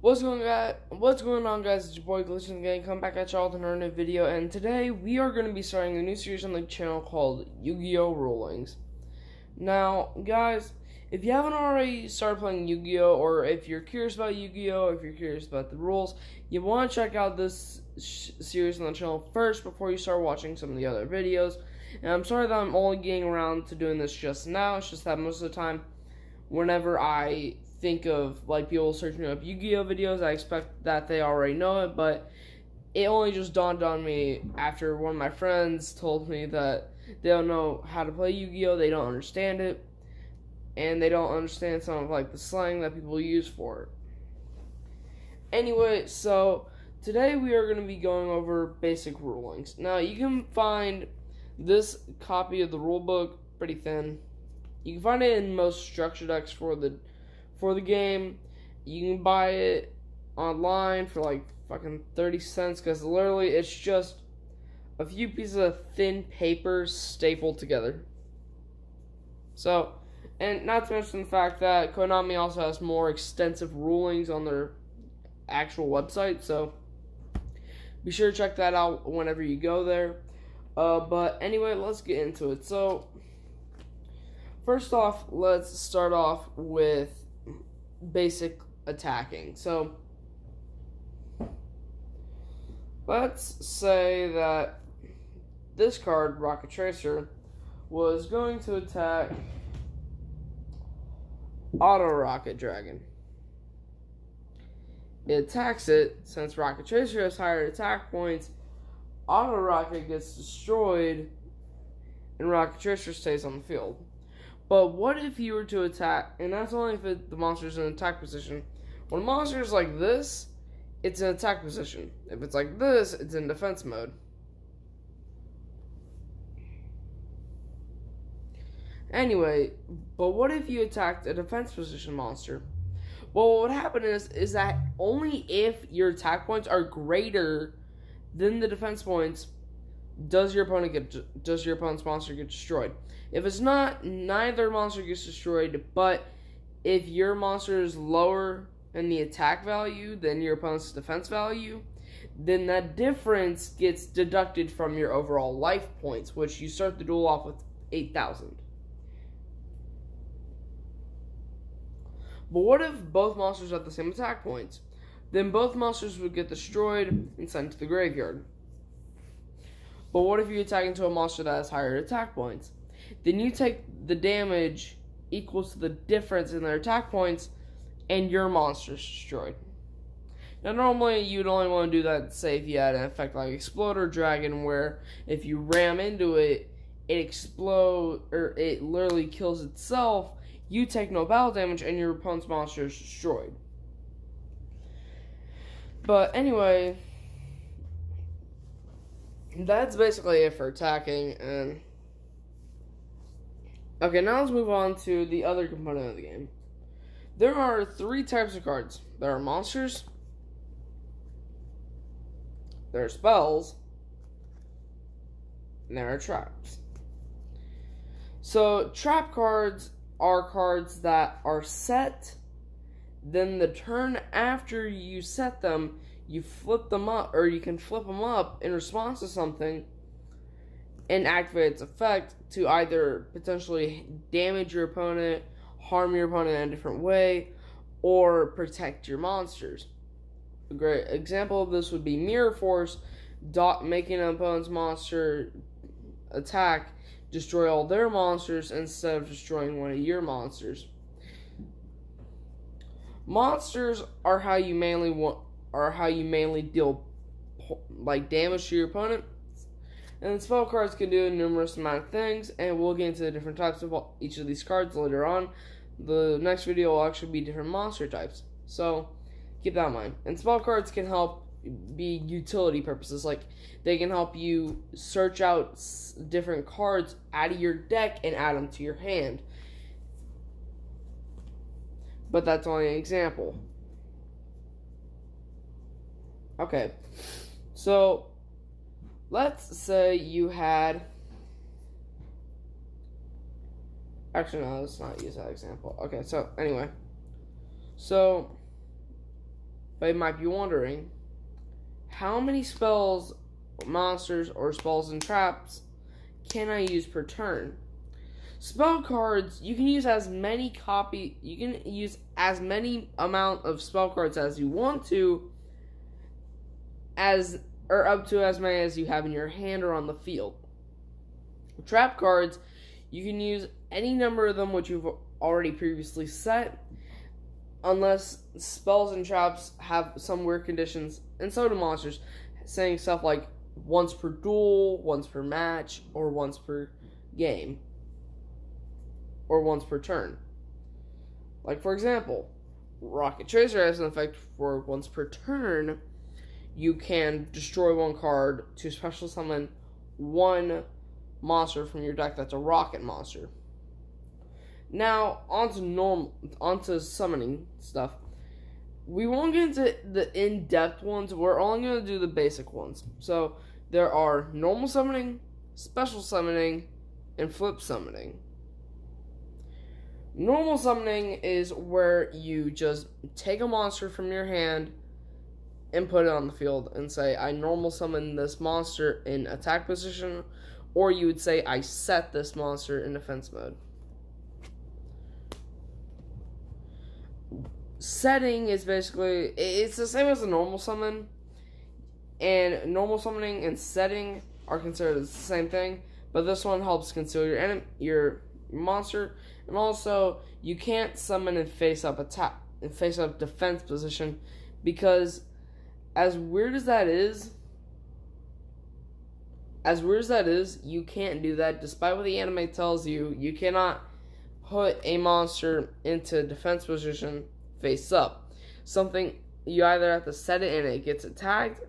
What's going on, guys? It's your boy Skilless-K. Come back at y'all with another new video, and today we are going to be starting a new series on the channel called Yu-Gi-Oh! Rulings. Now, guys, if you haven't already started playing Yu-Gi-Oh! Or if you're curious about Yu-Gi-Oh! If you're curious about the rules, you want to check out this series on the channel first before you start watching some of the other videos. And I'm sorry that I'm only getting around to doing this just now. It's just that most of the time, whenever I think of like people searching up Yu-Gi-Oh! Videos, I expect that they already know it, but it only just dawned on me after one of my friends told me that they don't know how to play Yu-Gi-Oh! They don't understand it, and they don't understand some of like the slang that people use for it. Anyway, so today we are going to be going over basic rulings. Now, you can find this copy of the rule book pretty thin. You can find it in most structure decks for the game. You can buy it online for like fucking 30 cents because literally it's just a few pieces of thin paper stapled together. So, and not to mention the fact that Konami also has more extensive rulings on their actual website, so be sure to check that out whenever you go there. But anyway, let's get into it. So, first off, let's start off with basic attacking. So, let's say that this card, Rocket Tracer, was going to attack Auto Rocket Dragon. It attacks it. Since Rocket Tracer has higher attack points, Auto Rocket gets destroyed and Rocket Tracer stays on the field. But what if you were to attack, and that's only if the monster's in attack position. When a monster is like this, it's in attack position. If it's like this, it's in defense mode. Anyway, but what if you attacked a defense position monster? Well, what would happen is that only if your attack points are greater than the defense points does your opponent's monster get destroyed. If it's not, neither monster gets destroyed, but if your monster is lower in the attack value than your opponent's defense value, then that difference gets deducted from your overall life points, which you start the duel off with 8,000. But what if both monsters have the same attack points? Then both monsters would get destroyed and sent to the graveyard. But what if you attack into a monster that has higher attack points? Then you take the damage equals to the difference in their attack points, and your monster is destroyed. Now, normally you'd only want to do that, say, if you had an effect like Exploder Dragon, where if you ram into it, it explodes, or it literally kills itself. You take no battle damage, and your opponent's monster is destroyed. But anyway, that's basically it for attacking. And okay, now let's move on to the other component of the game. There are 3 types of cards. There are monsters, there are spells, and there are traps. So, trap cards are cards that are set. Then the turn after you set them, you flip them up, or you can flip them up in response to something and activate its effect to either potentially damage your opponent, harm your opponent in a different way, or protect your monsters. A great example of this would be Mirror Force, making an opponent's monster attack, destroy all their monsters instead of destroying one of your monsters. Monsters are how you mainly deal like damage to your opponent, and the spell cards can do a numerous amount of things, and we'll get into the different types of each of these cards later on. The next video will actually be different monster types, so keep that in mind. And spell cards can help be utility purposes, like they can help you search out different cards out of your deck and add them to your hand. But that's only an example. Okay, so let's say you had... Actually, no, let's not use that example. Okay, so anyway. So, But you might be wondering, how many spells, monsters, or spells and traps can I use per turn? Spell cards, you can use as many amount of spell cards as you want to, or up to as many as you have in your hand or on the field. Trap cards, you can use any number of them which you've already previously set, unless spells and traps have some weird conditions, and so do monsters, saying stuff like once per duel, once per match, or once per game, or once per turn. Like, for example, Rocket Tracer has an effect for once per turn. You can destroy one card to special summon one monster from your deck that's a rocket monster. Now, onto summoning stuff. We won't get into the in-depth ones. We're only going to do the basic ones. So, there are normal summoning, special summoning, and flip summoning. Normal summoning is where you just take a monster from your hand and put it on the field and say, I normal summon this monster in attack position, or you would say, I set this monster in defense mode. Setting is basically, it's the same as a normal summon, and normal summoning and setting are considered the same thing, but this one helps conceal your monster, and also you can't summon in face-up defense position, because as weird as that is, you can't do that. Despite what the anime tells you, you cannot put a monster into defense position face up. Something, you either have to set it and it gets attacked,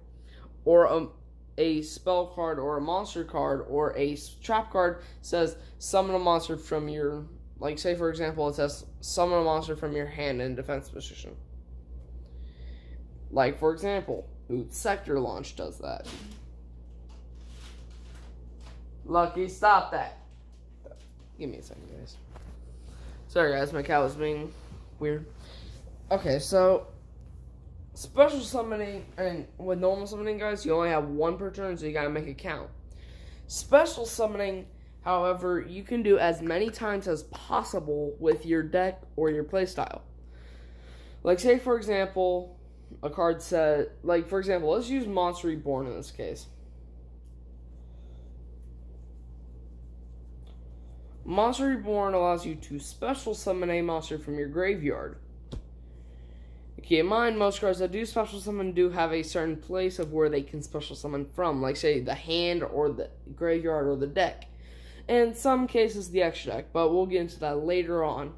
or a spell card or a monster card or a trap card says summon a monster from your, like say for example it says summon a monster from your hand in defense position. Like for example, Sector Launch does that. Lucky, stop that. Give me a second, guys. Sorry guys, my cat was being weird. Okay, so special summoning, and with normal summoning, guys, you only have one per turn, so you gotta make it count. Special summoning, however, you can do as many times as possible with your deck or your playstyle. Like, say, for example, a card said, like, for example, let's use Monster Reborn in this case. Monster Reborn allows you to special summon a monster from your graveyard. Keep in mind, most cards that do special summon do have a certain place of where they can special summon from, like say the hand or the graveyard or the deck. And in some cases the extra deck, but we'll get into that later on.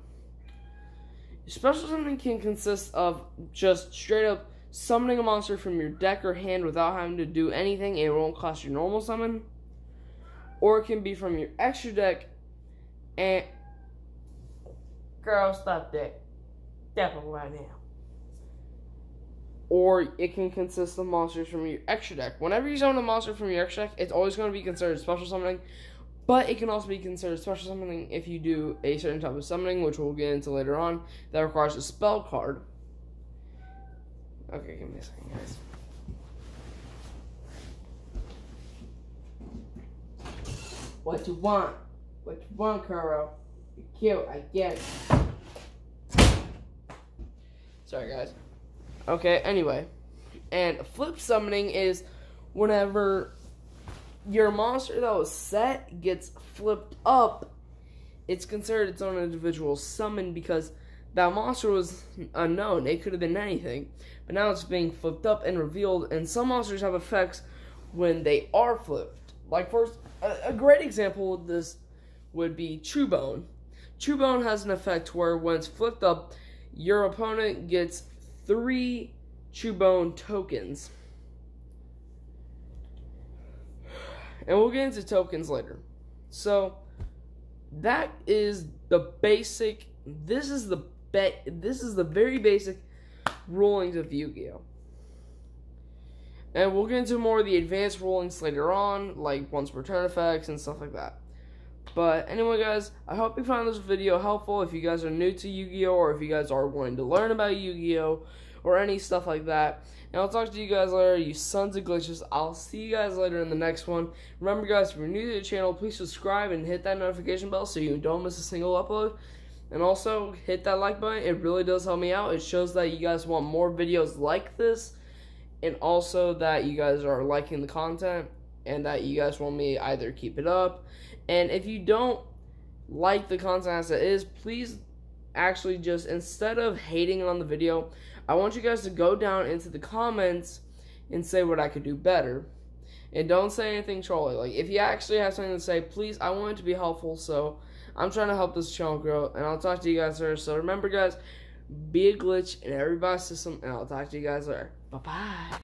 Special summoning can consist of just straight up summoning a monster from your deck or hand without having to do anything, and it won't cost you normal summon. Or it can be from your extra deck and... Girl, stop that. Definitely right now. Or it can consist of monsters from your extra deck. Whenever you summon a monster from your extra deck, it's always going to be considered special summoning. But it can also be considered special summoning if you do a certain type of summoning, which we'll get into later on, that requires a spell card. Okay, give me a second, guys. What you want? What you want, Kuro? You're cute, I get it. Sorry, guys. Okay, anyway. And flip summoning is whenever your monster that was set gets flipped up, it's considered its own individual summon because that monster was unknown. It could have been anything. But now it's being flipped up and revealed, and some monsters have effects when they are flipped. Like, first, a great example of this would be Chewbone. Chewbone has an effect where when it's flipped up, your opponent gets 3 Chewbone tokens. And we'll get into tokens later. So, that is the basic, this is the very basic rulings of Yu-Gi-Oh! And we'll get into more of the advanced rulings later on, like once per turn effects and stuff like that. But anyway, guys, I hope you found this video helpful. If you guys are new to Yu-Gi-Oh! Or if you guys are wanting to learn about Yu-Gi-Oh! or any stuff like that. And I'll talk to you guys later, you sons of glitches. I'll see you guys later in the next one. Remember, guys, if you're new to the channel, please subscribe and hit that notification bell so you don't miss a single upload. And also, hit that like button. It really does help me out. It shows that you guys want more videos like this, and also that you guys are liking the content, and that you guys want me either keep it up. And if you don't like the content as it is, please actually just, instead of hating on the video, I want you guys to go down into the comments and say what I could do better. And don't say anything trolly. Like, if you actually have something to say, please, I want it to be helpful, so I'm trying to help this channel grow, and I'll talk to you guys later. So remember, guys, be a glitch in everybody's system, and I'll talk to you guys later. Bye-bye.